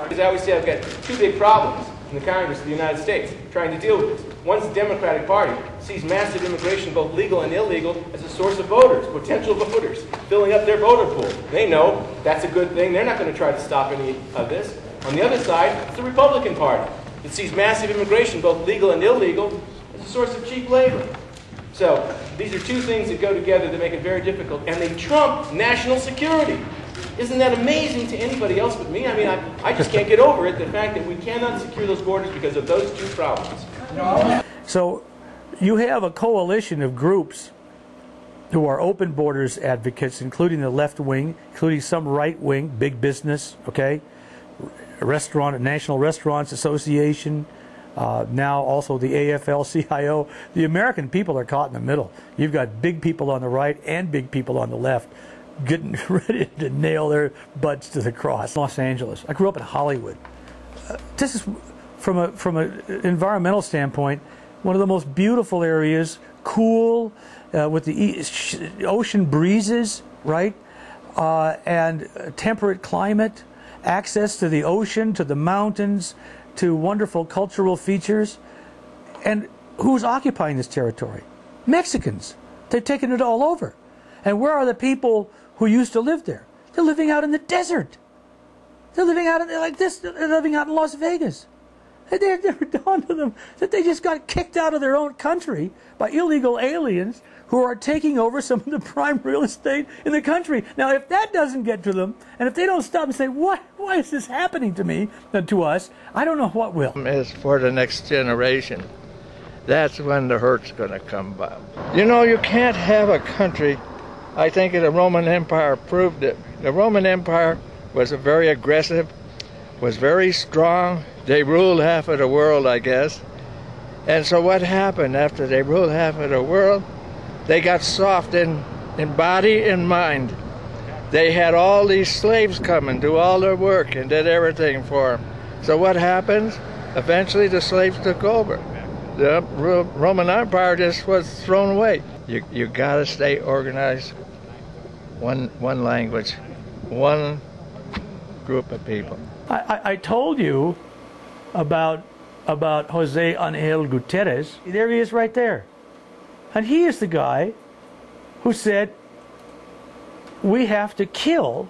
Because I always say I've got two big problems in the Congress of the United States trying to deal with this. One's the Democratic Party sees massive immigration, both legal and illegal, as a source of voters, potential voters, filling up their voter pool. They know that's a good thing. They're not going to try to stop any of this. On the other side, it's the Republican Party that sees massive immigration, both legal and illegal, as a source of cheap labor. So these are two things that go together that make it very difficult, and they trump national security. Isn't that amazing to anybody else but me? I mean, I just can't get over it, the fact that we cannot secure those borders because of those two problems. So you have a coalition of groups who are open borders advocates, including the left wing, including some right wing, big business, okay? National Restaurants Association, now also the AFL-CIO. The American people are caught in the middle. You've got big people on the right and big people on the left getting ready to nail their butts to the cross. Los Angeles. I grew up in Hollywood. This is, from an environmental standpoint, one of the most beautiful areas, cool, with the ocean breezes, right? And temperate climate, access to the ocean, to the mountains, to wonderful cultural features. And who's occupying this territory? Mexicans. They've taken it all over. And where are the people who used to live there? They're living out in the desert. They're living out in, like this, they're living out in Las Vegas. It never dawned on them that they just got kicked out of their own country by illegal aliens who are taking over some of the prime real estate in the country. Now, if that doesn't get to them, and if they don't stop and say, why is this happening to me, to us, I don't know what will. Is for the next generation. That's when the hurt's going to come about. You know, you can't have a country. I think the Roman Empire proved it. The Roman Empire was very aggressive, was very strong. They ruled half of the world, I guess. And so what happened after they ruled half of the world? They got soft in body and mind. They had all these slaves come and do all their work and did everything for them. So what happens? Eventually the slaves took over. The Roman Empire just was thrown away. You got to stay organized. One language, one group of people. I told you about Jose Angel Gutierrez. There he is right there. And he is the guy who said, we have to kill,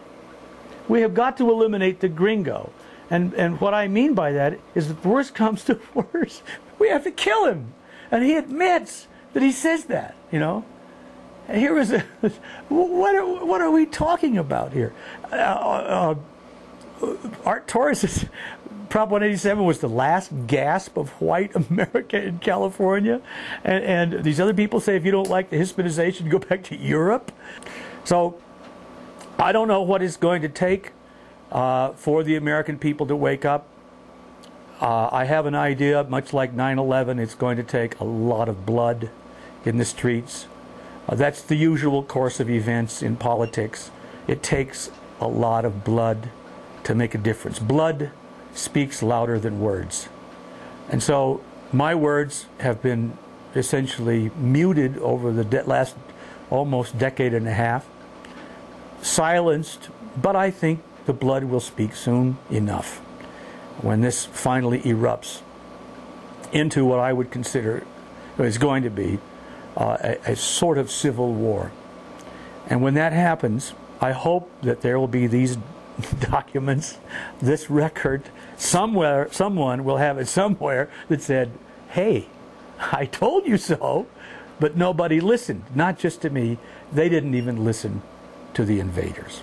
we have got to eliminate the gringo. And what I mean by that is if worst comes to worst, we have to kill him. And he admits that he says that, you know. And here is what are we talking about here? Art Torres's Prop 187 was the last gasp of white America in California. And these other people say if you don't like the Hispanization, go back to Europe. So I don't know what it's going to take for the American people to wake up. I have an idea, much like 9/11, it's going to take a lot of blood in the streets. That's the usual course of events in politics. It takes a lot of blood to make a difference. Blood speaks louder than words. And so my words have been essentially muted over the last almost decade and a half, silenced, but I think the blood will speak soon enough when this finally erupts into what I would consider is going to be a sort of civil war. And when that happens, I hope that there will be these documents, this record, somewhere, someone will have it somewhere that said, hey, I told you so, but nobody listened. Not just to me, they didn't even listen to the invaders.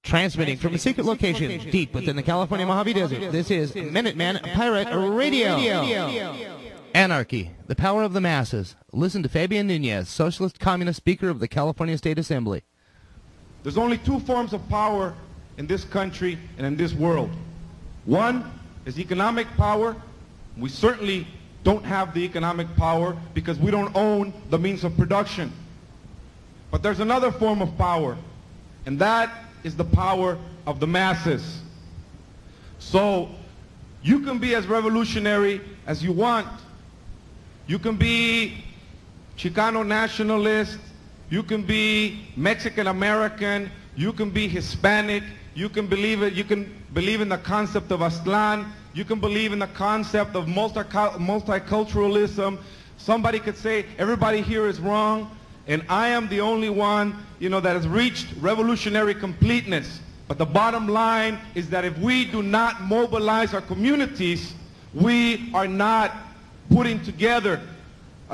Transmitting from a secret location deep within the California Mojave Desert, this is Minuteman Pirate Radio. Anarchy, the power of the masses. Listen to Fabian Nunez, Socialist Communist Speaker of the California State Assembly. There's only two forms of power in this country and in this world. One is economic power. We certainly don't have the economic power because we don't own the means of production. But there's another form of power, and that is the power of the masses. So you can be as revolutionary as you want. You can be Chicano nationalist, you can be Mexican American, you can be Hispanic, You can believe it. You can believe in the concept of Aztlán. You can believe in the concept of multiculturalism. Somebody could say everybody here is wrong, and I am the only one, that has reached revolutionary completeness. But the bottom line is that if we do not mobilize our communities, we are not putting together,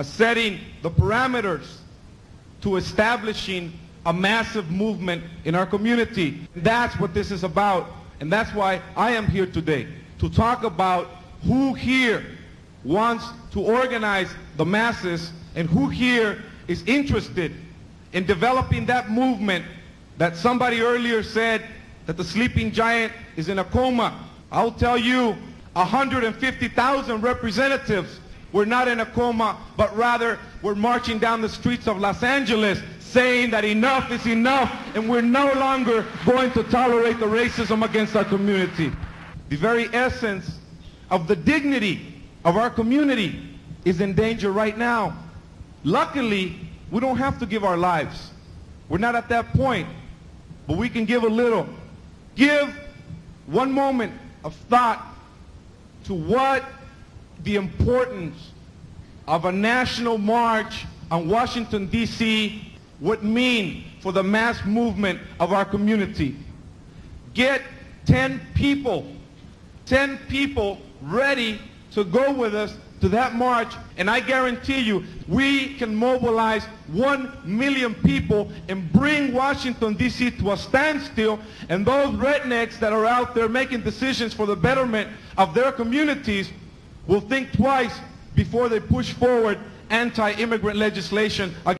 setting the parameters to establishing a massive movement in our community. That's what this is about. And that's why I am here today, to talk about who here wants to organize the masses and who here is interested in developing that movement that somebody earlier said that the sleeping giant is in a coma. I'll tell you, 150,000 representatives were not in a coma, but rather were marching down the streets of Los Angeles saying that enough is enough and we're no longer going to tolerate the racism against our community. The very essence of the dignity of our community is in danger right now. Luckily, we don't have to give our lives. We're not at that point, but we can give a little. Give one moment of thought to what the importance of a national march on Washington, D.C. would mean for the mass movement of our community. Get 10 people ready to go with us to that march, and I guarantee you we can mobilize 1 million people and bring Washington, D.C. to a standstill, and those rednecks that are out there making decisions for the betterment of their communities will think twice before they push forward anti-immigrant legislation